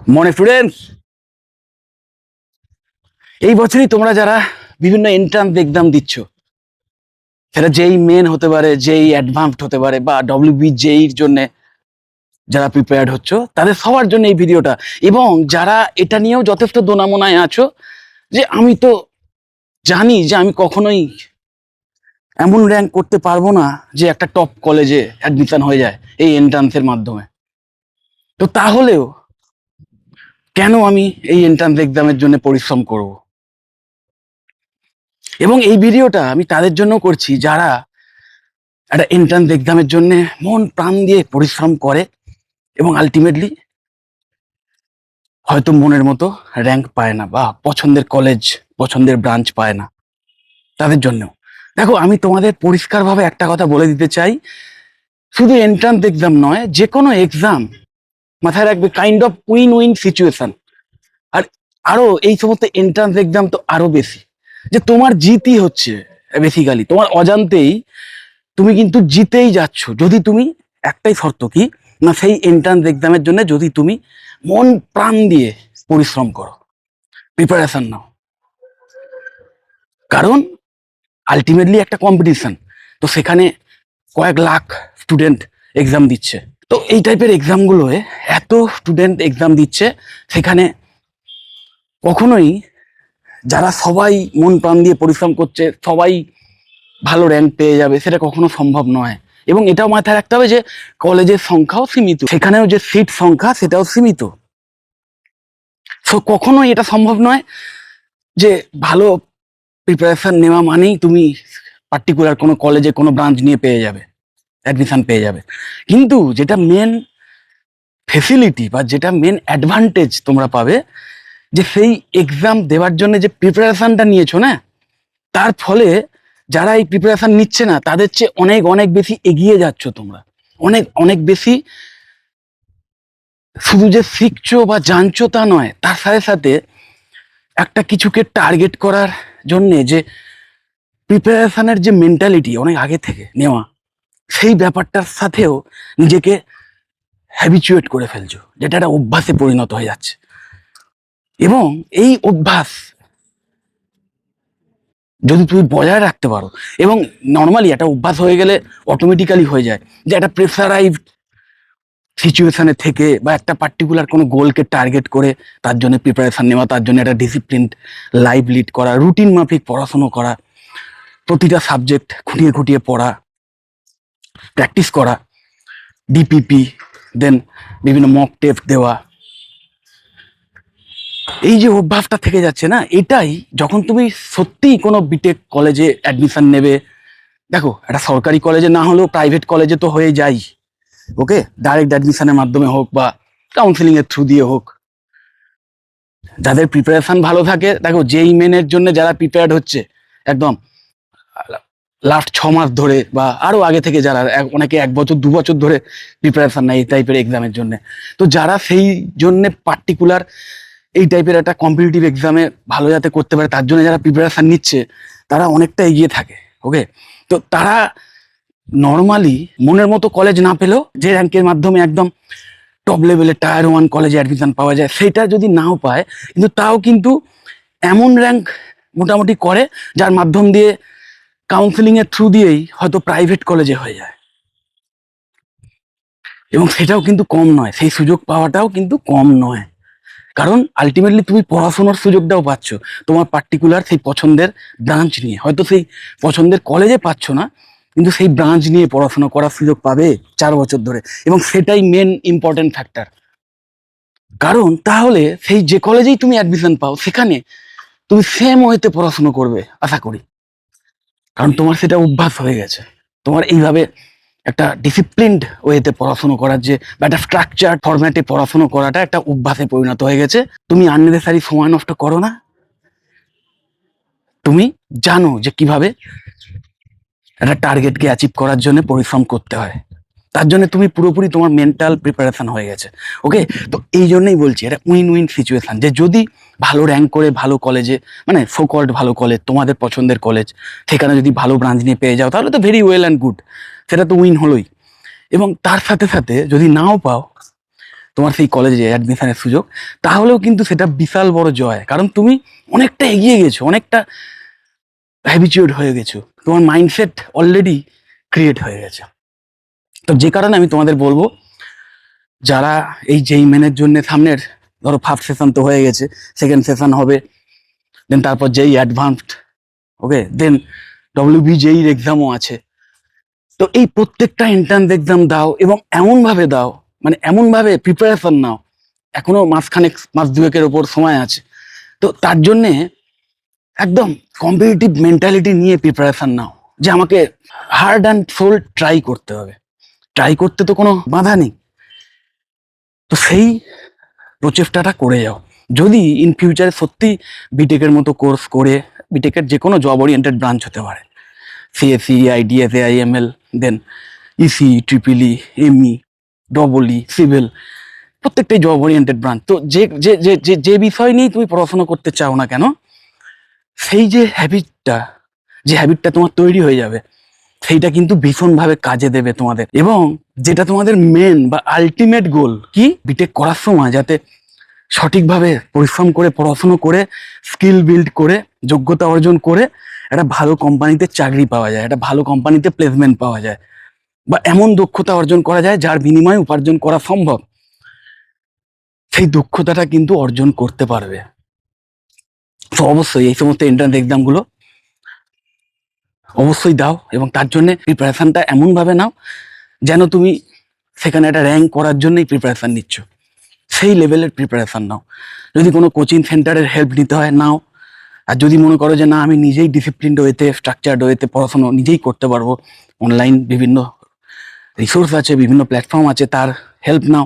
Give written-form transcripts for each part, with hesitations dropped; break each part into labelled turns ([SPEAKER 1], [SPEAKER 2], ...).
[SPEAKER 1] মনে স্টুডেন্টস, এই বছরই তোমরা যারা বিভিন্ন এন্ট্রান্স এক্সাম দিচ্ছ, সেটা যেই মেন হতে পারে, যেই অ্যাডভান্সড হতে পারে, বা ডব্লিউবি জেইর জন্য যারা প্রিপেয়ার্ড হচ্ছ, তাদের সবার জন্য এই ভিডিওটা। এবং যারা এটা নিয়েও যথেষ্ট দোনামোনায় আছো যে আমি তো জানি যে আমি কখনোই এমন র্যাঙ্ক করতে পারবো না যে একটা টপ কলেজে অ্যাডমিশন হয়ে যায় এই এন্ট্রান্সের মাধ্যমে, তো তাহলেও কেন আমি এই এন্ট্রান্স এক্সামের জন্য পরিশ্রম করব? এবং এই ভিডিওটা আমি তাদের জন্য করছি যারা একটা এন্ট্রান্স এক্সামের জন্য মন প্রাণ দিয়ে পরিশ্রম করে এবং আলটিমেটলি হয়তো মনের মতো র্যাঙ্ক পায় না বা পছন্দের কলেজ, পছন্দের ব্রাঞ্চ পায় না। তাদের জন্য দেখো, আমি তোমাদের পরিষ্কারভাবে একটা কথা বলে দিতে চাই, শুধু এন্ট্রান্স এক্সাম নয়, যে কোনো এক্সাম মাথায় রাখবে kind of win win situation. আর আরো এই সমস্ত এন্ট্রান্স এক্সাম তো আরো বেশি, যে তোমার জিতই হচ্ছে, বেসিক্যালি তোমার অজান্তেই তুমি কিন্তু জিতেই যাচ্ছ, যদি তুমি একটাই শর্ত কি না, সেই এন্ট্রান্স এক্সামের জন্য যদি তুমি মন প্রাণ দিয়ে পরিশ্রম করো, প্রিপারেশন নাও। কারণ আলটিমেটলি একটা কম্পিটিশন, তো সেখানে কয়েক লাখ স্টুডেন্ট এক্সাম দিচ্ছে। তো এই টাইপের এক্সামগুলোয় এত স্টুডেন্ট এক্সাম দিচ্ছে, সেখানে কখনোই যারা সবাই মন প্রাণ দিয়ে পরিশ্রম করছে সবাই ভালো র্যাঙ্ক পেয়ে যাবে, সেটা কখনো সম্ভব নয়। এবং এটাও মাথায় রাখতে হবে যে কলেজের সংখ্যাও সীমিত, সেখানেও যে সিট সংখ্যা সেটাও সীমিত। তো কখনোই এটা সম্ভব নয় যে ভালো প্রিপারেশন নেওয়া মানেই তুমি পার্টিকুলার কোনো কলেজে কোনো ব্রাঞ্চ নিয়ে পেয়ে যাবে, অ্যাডমিশন পেয়ে যাবে। কিন্তু যেটা মেন ফেসিলিটি বা যেটা মেন অ্যাডভান্টেজ তোমরা পাবে, যে সেই এক্সাম দেওয়ার জন্য যে প্রিপারেশনটা নিয়েছো না, তার ফলে যারা এই প্রিপারেশন নিচ্ছে না তাদের চেয়ে অনেক অনেক বেশি এগিয়ে যাচ্ছ তোমরা, অনেক অনেক বেশি। শুধু যে শিখছো বা জানছো তা নয়, তার সাথে সাথে একটা কিছুকে টার্গেট করার জন্যে যে প্রিপারেশনের যে মেন্টালিটি অনেক আগে থেকে নেওয়া, সেই ব্যাপারটার সাথেও নিজেকে হ্যাবিচুয়েট করে ফেলছো, যেটা একটা অভ্যাসে পরিণত হয়ে যাচ্ছে। এবং এই অভ্যাস যদি তুমি বজায় রাখতে পারো, এবং নর্মালি একটা অভ্যাস হয়ে গেলে অটোমেটিক্যালি হয়ে যায়, যে একটা প্রেসারাইজড সিচুয়েশনে থেকে বা একটা পার্টিকুলার কোনো গোলকে টার্গেট করে তার জন্য প্রিপারেশন নেওয়া, তার জন্য একটা ডিসিপ্লিন লাইফ লিড করা, রুটিন মাফিক পড়াশুনো করা, প্রতিটা সাবজেক্ট খুঁটিয়ে খুঁটিয়ে পড়া, প্র্যাকটিস করা, ডিপিপি, দেন বিভিন্ন মক টেস্ট দেওয়া, এই যে অভ্যাসটা থেকে যাচ্ছে না, এটাই যখন তুমি সত্যিই কোনো বিটেক কলেজে অ্যাডমিশন নেবে, দেখো একটা সরকারি কলেজে না হলেও প্রাইভেট কলেজে তো হয়ে যাই, ওকে, ডাইরেক্ট অ্যাডমিশনের মাধ্যমে হোক বা কাউন্সিলিং এর থ্রু দিয়ে হোক, যাদের প্রিপারেশন ভালো থাকে, দেখো যেই মেনের জন্য যারা প্রিপেয়ার্ড হচ্ছে একদম লাস্ট 6 মাস ধরে বা আরো আগে থেকে, যারা অনেকে 1 বছর 2 বছর ধরে প্রিপারেশন নেয় এই টাইপের এক্সামের জন্য, তো যারা সেই জন্য পার্টিকুলার এই টাইপের একটা কম্পিটিটিভ এক্সামে ভালো যাতে করতে পারে তার জন্য যারা প্রিপারেশন নিচ্ছে, তারা অনেকটা এগিয়ে থাকে, ওকে। তো তারা নর্মালি মনের মতো কলেজ না পেলেও, যে র্যাঙ্কের মাধ্যমে একদম টপ লেভেলের টায়ার 1 কলেজে অ্যাডমিশন পাওয়া যায়, সেটা যদি নাও পায়, কিন্তু তাও কিন্তু এমন র্যাঙ্ক মোটামুটি করে যার মাধ্যম দিয়ে কাউন্সিলিং এর থ্রু দিয়েই হয়তো প্রাইভেট কলেজে হয়ে যায়। এবং সেটাও কিন্তু কম নয়, সেই সুযোগ পাওয়াটাও কিন্তু কম নয়। কারণ আলটিমেটলি তুমি পড়াশোনার সুযোগটাও পাচ্ছ তোমার পার্টিকুলার সেই পছন্দের ব্রাঞ্চ নিয়ে, হয়তো সেই পছন্দের কলেজে পাচ্ছ না, কিন্তু সেই ব্রাঞ্চ নিয়ে পড়াশোনা করার সুযোগ পাবে 4 বছর ধরে। এবং সেটাই মেন ইম্পর্টেন্ট ফ্যাক্টর। কারণ তাহলে সেই যে কলেজেই তুমি অ্যাডমিশন পাও, সেখানে তুমি সেম ওয়েতে পড়াশোনা করবে আশা করি, কারণ তোমার সেটা অভ্যাস হয়ে গেছে। তোমার এইভাবে একটা ডিসিপ্লিনড ওয়েতে পড়াশোনা করার যে, বা একটা স্ট্রাকচার ফরম্যাটে পড়াশোনা করাটা একটা অভ্যাসে পরিণত হয়ে গেছে। তুমি আননেসেসারি সময় নষ্ট করো না, তুমি জানো যে কিভাবে একটা টার্গেটকে অ্যাচিভ করার জন্য পরিশ্রম করতে হয়, তার জন্য তুমি পুরোপুরি তোমার মেন্টাল প্রিপারেশন হয়ে গেছে, ওকে। তো এই জন্যই বলছি এটা উইন উইন সিচুয়েশন, যে যদি ভালো র্যাঙ্ক করে ভালো কলেজে, মানে সো কল্ড ভালো কলেজ, তোমাদের পছন্দের কলেজ, সেখানে যদি ভালো ব্রাঞ্চ নিয়ে পেয়ে যাও, তাহলে তো ভেরি ওয়েল অ্যান্ড গুড, সেটা তো উইন হলোই। এবং তার সাথে সাথে যদি নাও পাও, তোমার সেই কলেজে অ্যাডমিশনের সুযোগ, তাহলেও কিন্তু সেটা বিশাল বড় জয়, কারণ তুমি অনেকটা এগিয়ে গেছো, অনেকটা হ্যাবিচুয়েট হয়ে গেছো, তোমার মাইন্ডসেট অলরেডি ক্রিয়েট হয়ে গেছে। তো যে কারণে আমি তোমাদের বলবো, যারা এই যেই মেনের জন্য সামনের, ধরো ফার্স্ট সেশন তো হয়ে গেছে, সেকেন্ড সেশন হবে, দেন তারপর যেই অ্যাডভান্সড, ওকে, দেন WBJER এক্সামও আছে। তো এই প্রত্যেকটা এন্ট্রান্স এক্সাম দাও এবং এমন ভাবে দাও, মানে এমন ভাবে প্রিপারেশন নাও, এখনো মাসখানেক, মাস দুয়েকের ওপর সময় আছে। তো তার জন্যে একদম কম্পিটিটিভ মেন্টালিটি নিয়ে প্রিপারেশন নাও, যে আমাকে হার্ড অ্যান্ড সোল ট্রাই করতে হবে। ট্রাই করতে তো কোনো বাধা নেই, তো সেই প্রচেষ্টাটা করে যাও। যদি ইন ফিউচারে সত্যি বিটেকের মতো কোর্স করে, বিটেকের যে কোনো জব ওরিয়েন্টেড ব্রাঞ্চ হতে পারে, CSE, IDS, AIML, দেন EC, TRIPLE, ME, EE, civil, প্রত্যেকটাই জব ওরিয়েন্টেড ব্রাঞ্চ। তো যে যে যে যে যে বিষয় নিয়েই তুমি পড়াশোনা করতে চাও না কেন, সেই যে হ্যাবিটটা তোমার তৈরি হয়ে যাবে, সেইটা কিন্তু ভীষণভাবে কাজে দেবে তোমাদের। এবং যেটা তোমাদের মেন বা আলটিমেট গোল, কি বিটেক করার সময় যাতে সঠিকভাবে পরিশ্রম করে, পড়াশুনো করে, স্কিল বিল্ড করে, যোগ্যতা অর্জন করে একটা ভালো কোম্পানিতে চাকরি পাওয়া যায়, একটা ভালো কোম্পানিতে প্লেসমেন্ট পাওয়া যায়, বা এমন দক্ষতা অর্জন করা যায় যার বিনিময়ে উপার্জন করা সম্ভব, সেই দক্ষতাটা কিন্তু অর্জন করতে পারবে। তো অবশ্যই এই সমস্ত এন্ট্রান্স এক্সামগুলো অবশ্যই দাও, এবং তার জন্য প্রিপারেশনটা এমনভাবে নাও যেন তুমি সেখানে একটা র্যাঙ্ক করার জন্যই প্রিপারেশন নিচ্ছ, সেই লেভেলের প্রিপারেশন নাও। যদি কোনো কোচিং সেন্টারের হেল্প নিতে হয় নাও, আর যদি মনে করো যে না আমি নিজেই ডিসিপ্লিনড ওয়েতে, স্ট্রাকচার্ড ওয়েতে পড়াশোনা নিজেই করতে পারবো, অনলাইন বিভিন্ন রিসোর্স আছে, বিভিন্ন প্ল্যাটফর্ম আছে, তার হেল্প নাও,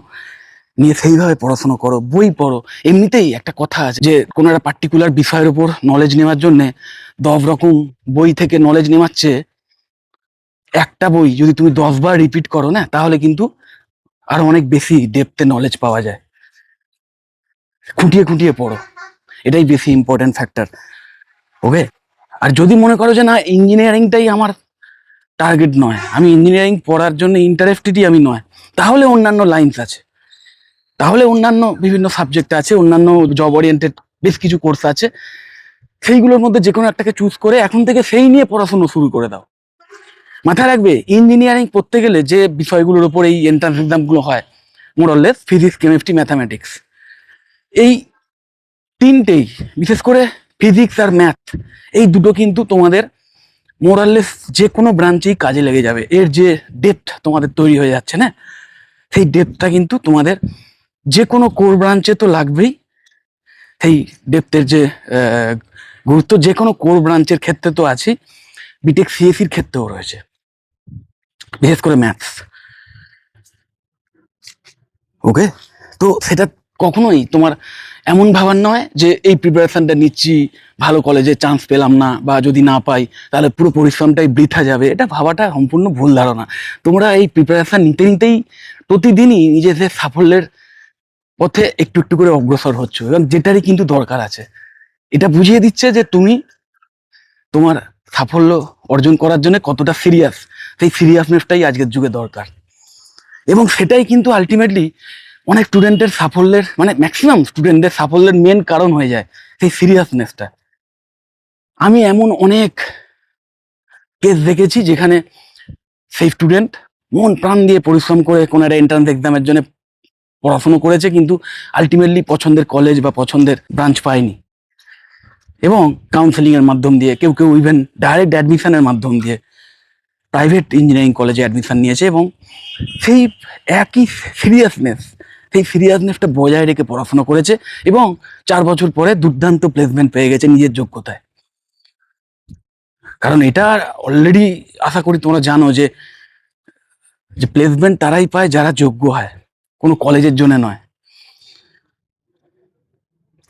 [SPEAKER 1] নিয়ে সেইভাবে পড়াশোনা করো, বই পড়ো। এমনিতেই একটা কথা আছে যে কোনো একটা পার্টিকুলার বিষয়ের উপর নলেজ নেওয়ার জন্য 10 রকম বই থেকে নলেজ নেওয়ার চেয়ে একটা বই যদি তুমি 10 বার রিপিট করো না, তাহলে কিন্তু আরো অনেক বেশি ডেপথে নলেজ পাওয়া যায়। খুঁটিয়ে খুঁটিয়ে পড়ো, এটাই বেশি ইম্পর্টেন্ট ফ্যাক্টর, ওকে। আর যদি মনে করো যে না ইঞ্জিনিয়ারিংটাই আমার টার্গেট নয়, আমি ইঞ্জিনিয়ারিং পড়ার জন্য ইন্টারেস্টেডই আমি নয়, তাহলে অন্যান্য লাইনস আছে, তাহলে অন্যান্য বিভিন্ন সাবজেক্ট আছে, অন্যান্য জব ওরিয়েন্টেড বেশ কিছু কোর্স আছে, সেইগুলোর মধ্যে যে কোনো একটাকে চুজ করে এখন থেকে সেই নিয়ে পড়াশোনা শুরু করে দাও। মাথায় রাখবে, ইঞ্জিনিয়ারিং পড়তে গেলে যে বিষয়গুলোর উপর এই এন্ট্রান্স এক্সামগুলো হয়, মোরলেস ফিজিক্স, কেমিস্ট্রি, ম্যাথামেটিক্স, এই তিনটেই, বিশেষ করে ফিজিক্স আর ম্যাথ, এই দুটো কিন্তু তোমাদের মোরাললেস যে কোনো ব্রাঞ্চেই কাজে লেগে যাবে। এর যে ডেপথ তোমাদের তৈরি হয়ে যাচ্ছে না, সেই ডেপথটা কিন্তু তোমাদের যে কোনো কোর ব্রাঞ্চে তো লাগবেই। সেই ডেপথের যে গুরুত্ব যে কোনো কোর ব্রাঞ্চের ক্ষেত্রে তো আছে, বিটেক সিএসির ক্ষেত্রেও রয়েছে, বিশেষ করে ম্যাথস, ওকে। তো সেটা কখনোই তোমার এমন ভাবার নয় যে এই প্রিপারেশনটা নিচ্ছি, ভালো কলেজে চান্স পেলাম না, বা যদি না পাই তাহলে পুরো পরিশ্রমটাই বৃথা যাবে, এটা ভাবাটা সম্পূর্ণ ভুল ধারণা। তোমরা এই প্রিপারেশন নিতে নিতেই প্রতিদিনই নিজেদের সাফল্যের পথে একটু একটু করে অগ্রসর হচ্ছ, এবং যেটারই কিন্তু দরকার আছে। এটা বুঝিয়ে দিচ্ছে যে তুমি তোমার সাফল্য অর্জন করার জন্য কতটা সিরিয়াস, সেই সিরিয়াসনেসটাই আজকের যুগে দরকার। এবং সেটাই কিন্তু আলটিমেটলি অনেক স্টুডেন্টের সাফল্যের, মানে ম্যাক্সিমাম স্টুডেন্টদের সাফল্যের মেন কারণ হয়ে যায় সেই সিরিয়াসনেসটা। আমি এমন অনেক কেস দেখেছি যেখানে সেই স্টুডেন্ট মন প্রাণ দিয়ে পরিশ্রম করে কোনো একটা এন্ট্রান্স এক্সামের জন্য পড়াশুনো করেছে, কিন্তু আলটিমেটলি পছন্দের কলেজ বা পছন্দের ব্রাঞ্চ পায়নি, এবং কাউন্সেলিং এর মাধ্যম দিয়ে, কেউ কেউ ইভেন ডাইরেক্ট অ্যাডমিশনের মাধ্যম দিয়ে প্রাইভেট ইঞ্জিনিয়ারিং কলেজে অ্যাডমিশন নিয়েছে, এবং সেই একই সিরিয়াসনেস, সেই সিরিয়াসনেসটা বজায় রেখে পড়াশোনা করেছে, এবং 4 বছর পরে দুর্দান্ত প্লেসমেন্ট পেয়ে গেছে নিজের যোগ্যতায়। কারণ এটা অলরেডি আশা করি তোমরা জানো যে যে প্লেসমেন্ট তারাই পায় যারা যোগ্য হয়, কোনো কলেজের জন্য নয়।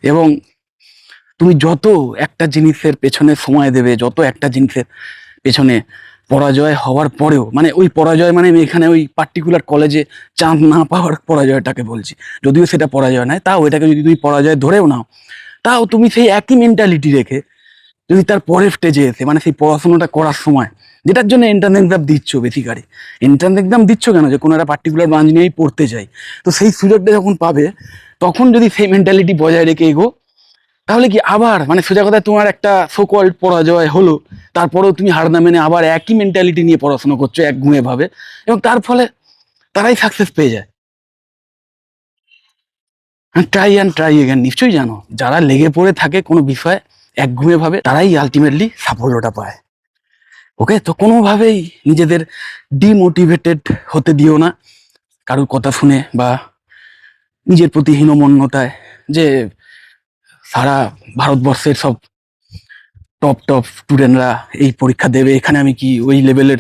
[SPEAKER 1] এবং তুমি যত একটা জিনিসের পেছনে সময় দেবে, যত একটা জিনিসের পেছনে পরাজয় হওয়ার পরেও, মানে ওই পরাজয় মানে আমি এখানে ওই পার্টিকুলার কলেজে চান্স না পাওয়ার পরাজয়টাকে বলছি, যদিও সেটা পরাজয় নয়, তাও এটাকে যদি তুমি পরাজয় ধরেও নাও, তাও তুমি সেই একই মেন্টালিটি রেখে যদি তার পরের স্টেজে এসে, মানে সেই পড়াশোনাটা করার সময় যেটার জন্য এন্ট্রান্স এক্সাম দিচ্ছ বেসিক্যালি। এন্ট্রান্স এক্সাম দিচ্ছ কেন, যে কোনো একটা পার্টিকুলার ব্রাঞ্চ নিয়েই পড়তে চাই, তো সেই সুযোগটা যখন পাবে তখন যদি সেই মেন্টালিটি বজায় রেখে এগো, তাহলে কি আবার মানে সোজা কথা তোমার একটা সোকল্ড পরাজয় হলো, তারপরেও তুমি হার না মেনে আবার একই মেন্টালিটি নিয়ে পড়াশোনা করছো এক ঘুমে ভাবে, এবং তার ফলে তারাই সাকসেস পেয়ে যায়। Try and try again. নিশ্চয়ই জানো, যারা লেগে পড়ে থাকে কোনো বিষয়ে একঘুমে ভাবে, তারাই আলটিমেটলি সাফল্যটা পায়। ওকে, তো কোনোভাবেই নিজেদের ডিমোটিভেটেড হতে দিও না কারোর কথা শুনে, বা নিজের প্রতি হীনমন্যতায়, যে সারা ভারতবর্ষের সব টপ টপ স্টুডেন্টরা এই পরীক্ষা দেবে, এখানে আমি কি ওই লেভেলের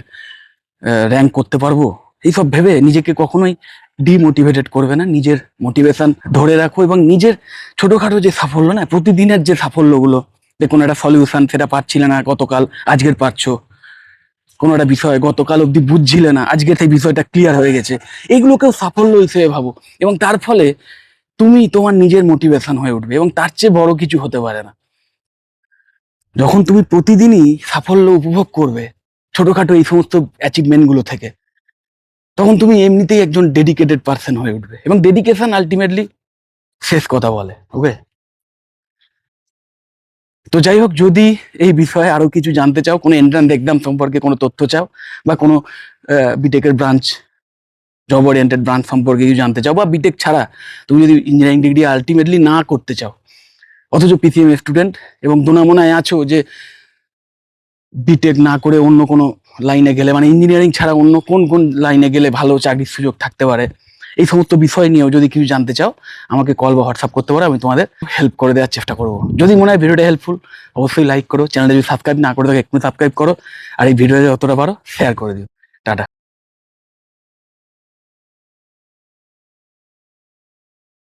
[SPEAKER 1] র্যাঙ্ক করতে পারবো, এইসব ভেবে নিজেকে কখনোই ডিমোটিভেটেড করবে না। নিজের মোটিভেশন ধরে রাখো, এবং নিজের ছোটখাটো যে সাফল্য না, প্রতিদিনের যে সাফল্যগুলো, যে কোনো একটা সলিউশন সেটা পারছিলে না গতকাল, আজকের পারছো, কোনো একটা বিষয় গতকাল অব্দি বুঝছিলে না, আজকে সেই বিষয়টা ক্লিয়ার হয়ে গেছে, এগুলোকেও সাফল্য হিসেবে ভাবো, এবং তার ফলে তুমি তোমার নিজের মোটিভেশন হয়ে উঠবে, এবং তার চেয়ে বড় কিছু হতে পারে না। যখন তুমি প্রতিদিনই সাফল্য উপভোগ করবে ছোটখাটো এই সমস্ত অ্যাচিভমেন্ট গুলো থেকে, তখন তুমি এমনিতেই একজন ডেডিকেটেড পার্সন হয়ে উঠবে, এবং ডেডিকেশন আলটিমেটলি শেষ কথা বলে। ওকে, তো যাই হোক, যদি এই বিষয়ে আরো কিছু জানতে চাও, কোনো এন্ট্রান্স এক্সাম সম্পর্কে কোনো তথ্য চাও, বা কোনো বিটেকের ব্রাঞ্চ, জব ওরিয়েন্টেড ব্রাঞ্চ সম্পর্কে কিছু জানতে চাও, বা বিটেক ছাড়া তুমি যদি ইঞ্জিনিয়ারিং ডিগ্রি আলটিমেটলি না করতে চাও, অথচ পিসিএম স্টুডেন্ট, এবং দোনামোনায় আছো যে বিটেক না করে অন্য কোনো লাইনে গেলে, মানে ইঞ্জিনিয়ারিং ছাড়া অন্য কোন কোন লাইনে গেলে ভালো চাকরির সুযোগ থাকতে পারে, এই সমস্ত বিষয় নিয়েও যদি কিছু জানতে চাও, আমাকে কল বা হোয়াটসঅ্যাপ করতে পারো, আমি তোমাদের হেল্প করে দেওয়ার চেষ্টা করবো। যদি মনে হয় ভিডিওটা হেল্পফুল, অবশ্যই লাইক করো, চ্যানেলটা যদি সাবস্ক্রাইব না করে থাকো এক্ষুনি সাবস্ক্রাইব করো, আর এই ভিডিওটা যতটা পারো শেয়ার করে দিও। টাটা।